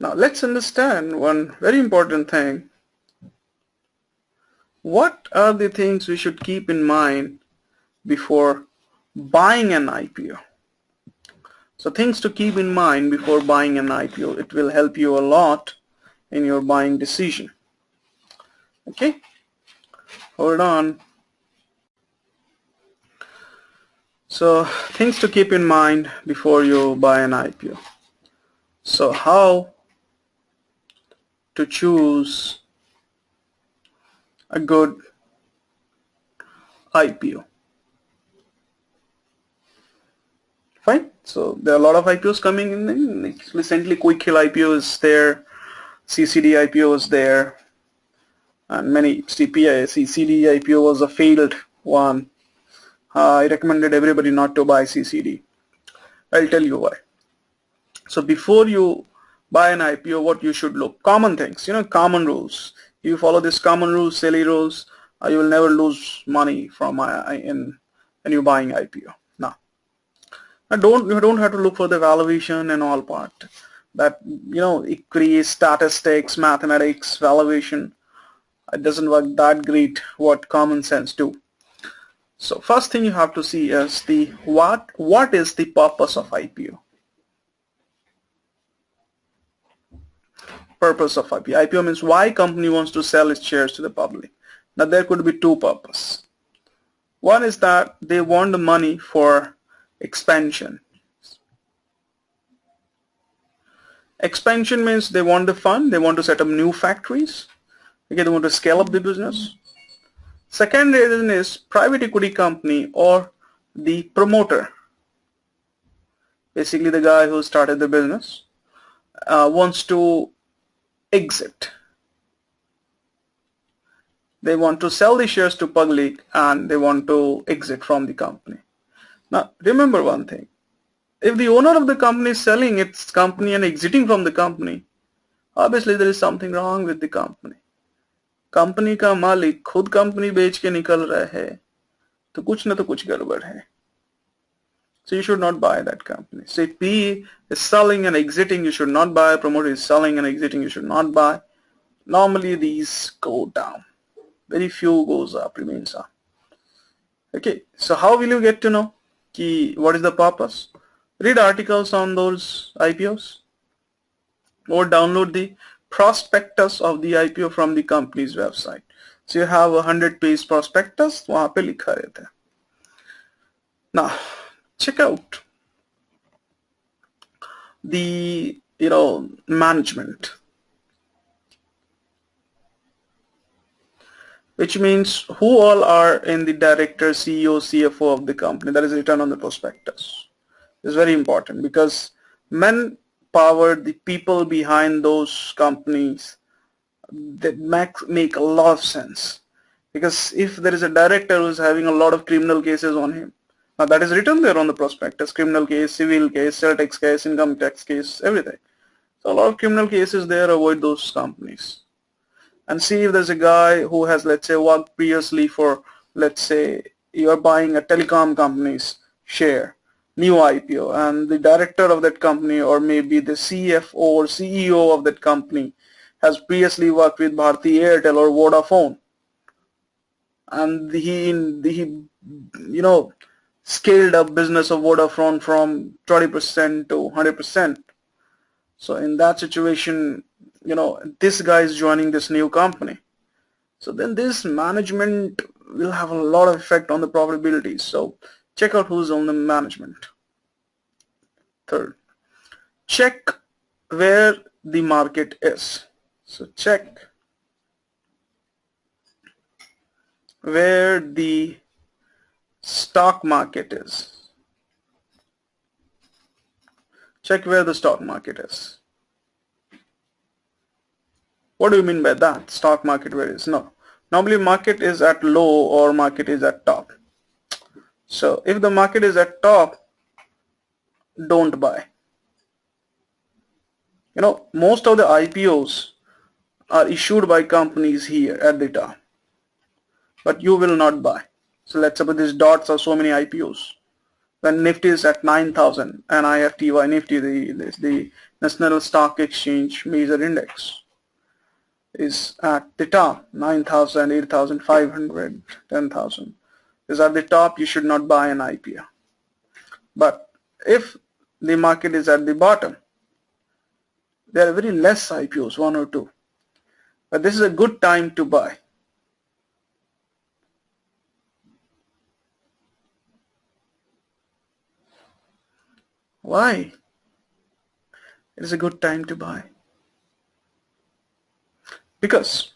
Now let's understand one very important thing. What are the things we should keep in mind before buying an IPO? So things to keep in mind before buying an IPO. It will help you a lot in your buying decision. Okay, hold on. So things to keep in mind before you buy an IPO. So how to choose a good IPO. Fine. So there are a lot of IPOs coming in. Recently, Quick Hill IPO is there, CCD IPO is there, and many CCD IPO was a failed one. I recommended everybody not to buy CCD. I'll tell you why. So before you buy an IPO, what you should look, common things, common rules. If you follow these common rules, silly rules, you will never lose money from when you're buying IPO. Now, you don't have to look for the valuation and all part. That equity, statistics, mathematics, valuation, it doesn't work that great. What common sense do. So first thing you have to see is the what is the purpose of IPO? Purpose of IPO. IPO means why company wants to sell its shares to the public. Now there could be two purposes. One is that they want the money for expansion. Expansion means they want the fund, they want to set up new factories, okay, they want to scale up the business. Second reason is private equity company or the promoter, basically the guy who started the business, wants to exit. They want to sell the shares to public and they want to exit from the company. Now remember one thing, if the owner of the company is selling its company and exiting from the company, obviously there is something wrong with the company. Company का मालिक खुद company बेच के निकल रहा है तो कुछ ना तो कुछ गड़बड़ है. So you should not buy that company. So if PE is selling and exiting, you should not buy. Promoter is selling and exiting, you should not buy. Normally these go down. Very few goes up, remains up. Okay, so how will you get to know what is the purpose? Read articles on those IPOs or download the prospectus of the IPO from the company's website. So you have a 100-page prospectus, वहाँ पे लिखा रहता है. Now check out the management, which means who all are in the director, CEO, CFO of the company. That is written on the prospectus. It's very important because manpower, the people behind those companies, that make a lot of sense. Because if there is a director who is having a lot of criminal cases on him, now that is written there on the prospectus, criminal case, civil case, sales tax case, income tax case, everything. So a lot of criminal cases there, avoid those companies. And see if there's a guy who has, let's say, worked previously for, let's say, you're buying a telecom company's share, new IPO, and the director of that company or maybe the CFO or CEO of that company has previously worked with Bharti Airtel or Vodafone, and he scaled up business of Vodafone from 20% to 100%. So in that situation, this guy is joining this new company. So then this management will have a lot of effect on the profitability. So check out who's on the management. Third, check where the market is. So check where the stock market is. Check where the stock market is. What do you mean by that? Stock market where is? No. Normally market is at low or market is at top. So if the market is at top, don't buy. Most of the IPOs are issued by companies here at the top, but you will not buy. So let's suppose these dots are so many IPOs. when Nifty is at 9,000 and IFTY Nifty, the National Stock Exchange Major Index, is at the top, 9,000, 8,500, 10,000 is at the top, you should not buy an IPO. But if the market is at the bottom, there are very less IPOs, one or two. But this is a good time to buy. Why? It is a good time to buy. Because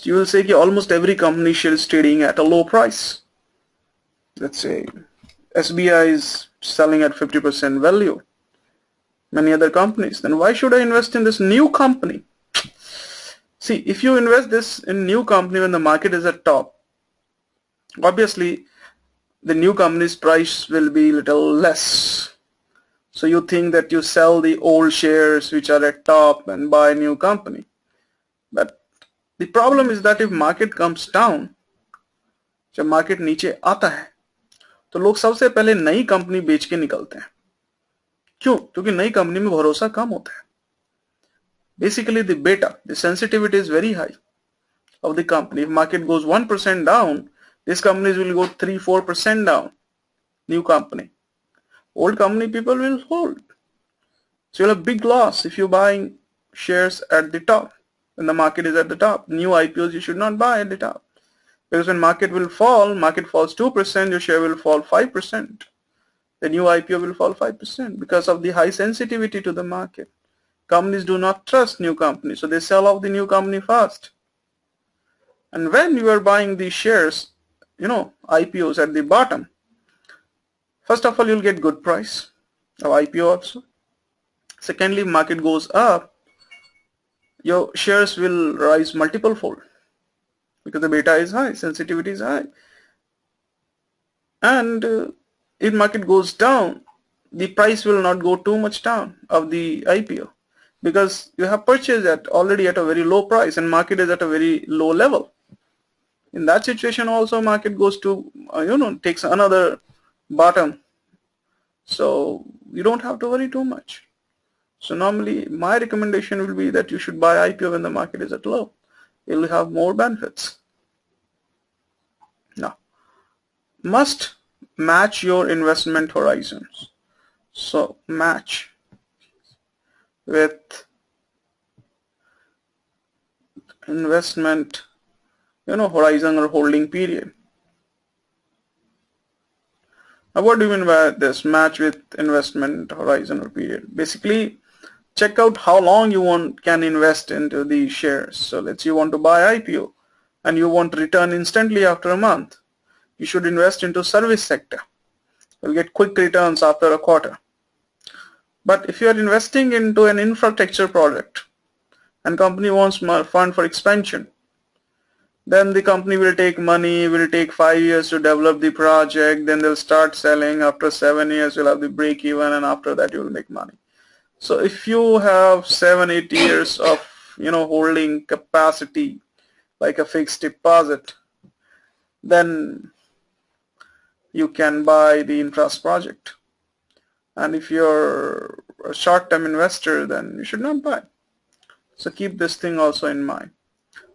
you will say almost every company share is trading at a low price. Let's say SBI is selling at 50% value. Many other companies. Then why should I invest in this new company? See, if you invest this in new company when the market is at top, obviously the new company's price will be little less. So you think that you sell the old shares which are at top and buy a new company. But the problem is that if market comes down, जब market नीचे आता है तो लोग सबसे पहले नई company बेच के निकलते हैं. क्यों? क्योंकि नई कंपनी में भरोसा कम होता है. Basically the beta, the sensitivity is very high of the company. If market goes 1% down, these companies will go 3-4% down. New company. Old company people will hold. So you'll have big loss if you're buying shares at the top. When the market is at the top, new IPOs you should not buy at the top. Because when market will fall, market falls 2%, your share will fall 5%. The new IPO will fall 5% because of the high sensitivity to the market. Companies do not trust new companies, so they sell off the new company fast. And when you are buying these shares, IPOs at the bottom, first of all, you'll get good price of IPO also. Secondly, market goes up, your shares will rise multiple fold because the beta is high, sensitivity is high. And if market goes down, the price will not go too much down of the IPO because you have purchased already at a very low price and market is at a very low level. In that situation also market goes to, takes another bottom. So you don't have to worry too much. So normally my recommendation will be that you should buy IPO when the market is at low. It will have more benefits. Now, must match your investment horizons. So match with investment, horizon or holding period. Now what do you mean by this? Match with investment horizon or period. Basically, check out how long you can invest into these shares. So let's say you want to buy IPO and you want return instantly after a month. You should invest into service sector. You'll get quick returns after a quarter. But if you are investing into an infrastructure project and company wants more fund for expansion, then the company will take money, will take 5 years to develop the project, then they'll start selling. After 7 years you'll have the break even, and after that you will make money. So if you have 7-8 years of holding capacity like a fixed deposit, then you can buy the infrastructure project. And if you're a short-term investor, then you should not buy. So keep this thing also in mind.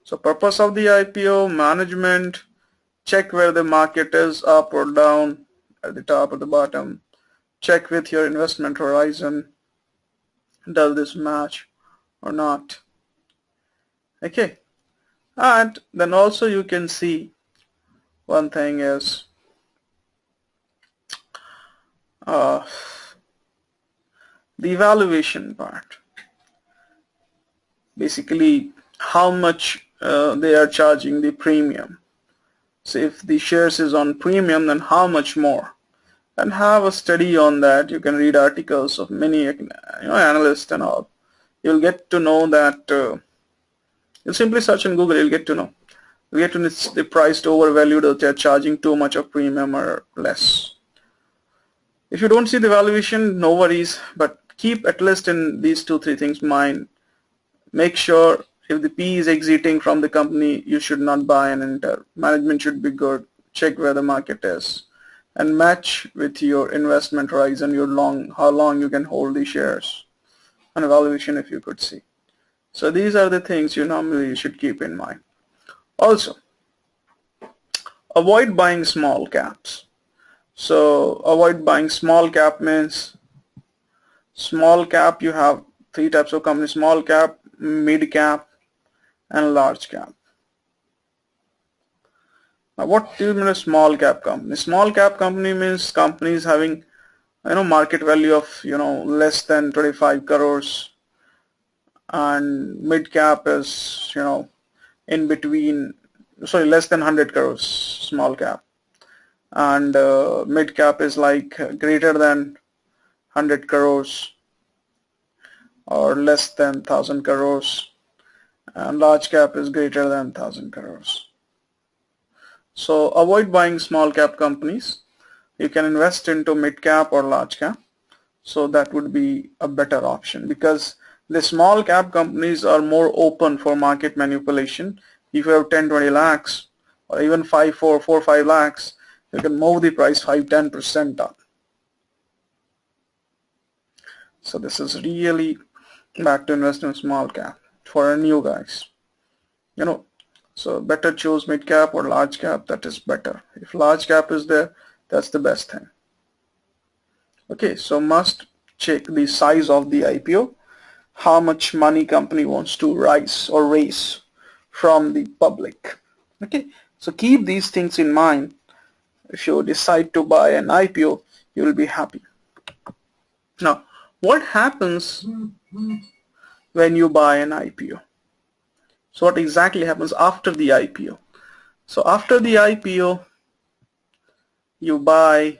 So purpose of the IPO, management, check where the market is, up or down, at the top or the bottom. Check with your investment horizon. Does this match or not? Okay. And then also you can see one thing is the evaluation part. Basically, how much they are charging the premium. So if the shares is on premium, then how much more? And have a study on that. You can read articles of many analysts and all. You'll get to know that. You simply search on Google. You'll get to know. You get to know the price overvalued, or they're charging too much of premium or less. If you don't see the valuation, no worries. But keep at least in these 2-3 things in mind. Make sure if the P is exiting from the company, you should not buy and enter. Management should be good. Check where the market is. and match with your investment horizon, how long you can hold the shares, and valuation if you could see. So these are the things you normally should keep in mind. Also, avoid buying small caps. So avoid buying small cap means small cap, you have three types of companies: small cap, mid cap, and large cap. Now what do you mean a small cap company? Small cap company means companies having market value of less than 25 crores, and mid cap is in between, sorry, less than 100 crores, small cap, and mid cap is like greater than 100 crores or less than 1000 crores, and large cap is greater than 1000 crores. So avoid buying small cap companies. You can invest into mid cap or large cap. So that would be a better option, because the small cap companies are more open for market manipulation. If you have 10-20 lakhs or even 4-5 lakhs, you can move the price 5-10% up. So this is really back to invest in small cap for new guys. So better choose mid cap or large cap. That is better. If large cap is there, that's the best thing. Okay, so must check the size of the IPO, how much money company wants to raise from the public. Okay, so keep these things in mind. If you decide to buy an IPO, you will be happy. Now, what happens when you buy an IPO? So what exactly happens after the IPO? So after the IPO, you buy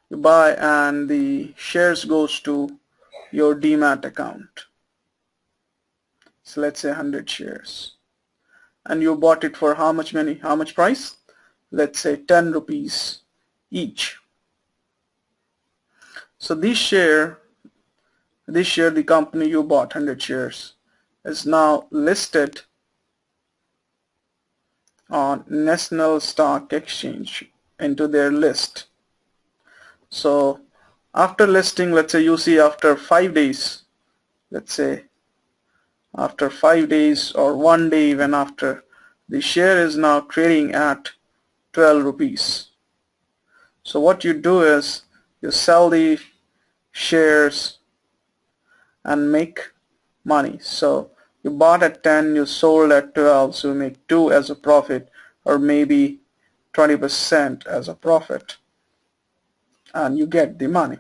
and the shares goes to your demat account. So let's say 100 shares, and you bought it for how much price? Let's say 10 rupees each. So this share, the company you bought 100 shares, is now listed on National Stock Exchange into their list. So after listing, let's say you see after 5 days, let's say after 5 days or 1 day even after, the share is now trading at 12 rupees. So what you do is you sell the shares and make money. So you bought at 10, you sold at 12, so you make 2 as a profit, or maybe 20% as a profit, and you get the money.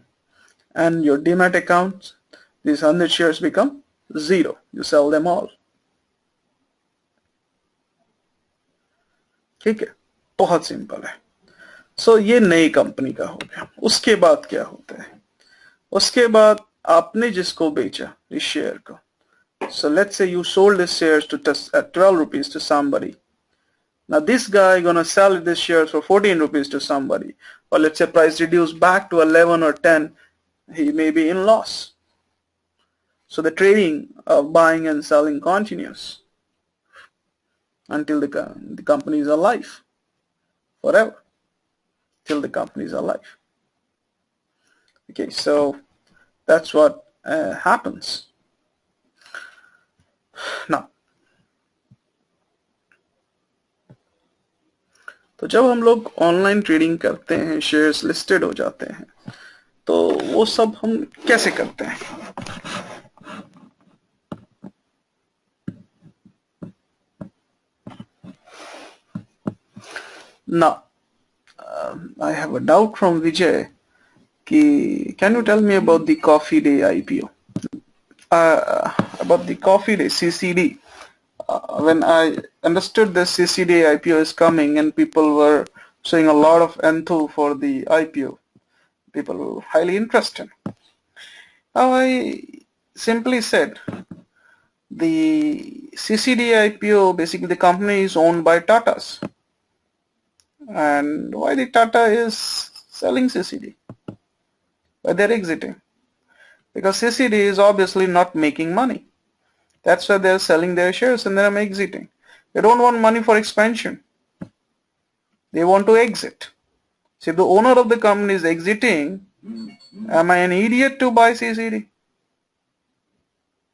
And your demat account, these 100 shares become 0. You sell them all. ठीक है, बहुत simple है. सो ये नई company का हो गया. उसके बाद क्या होता है? उसके बाद आपने जिसको बेचा इस शेयर को, so let's say you sold this shares at 12 rupees to somebody. Now this guy gonna sell this shares for 14 rupees to somebody, or let's say price reduced back to 11 or 10, he may be in loss. So the trading of buying and selling continues until the company is alive, forever, till the company is alive. Okay, so that's what happens. Now, तो जब हम लोग online trading करते हैं, shares listed हो जाते हैं, तो वो सब हम कैसे करते हैं? Now, I have a doubt from Vijay. Can you tell me about the Coffee Day IPO? About the Coffee Day CCD. When I understood the CCD IPO is coming and people were showing a lot of enthusiasm for the IPO, people were highly interested. Now I simply said the CCD IPO, basically the company is owned by Tatas. And why the Tata is selling CCD? Why they're exiting? Because CCD is obviously not making money. That's why they're selling their shares and they're exiting. They don't want money for expansion. They want to exit. So if the owner of the company is exiting, am I an idiot to buy CCD?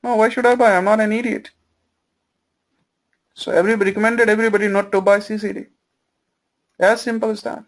No, why should I buy? I'm not an idiot. So everybody recommended everybody not to buy CCD. As simple as that.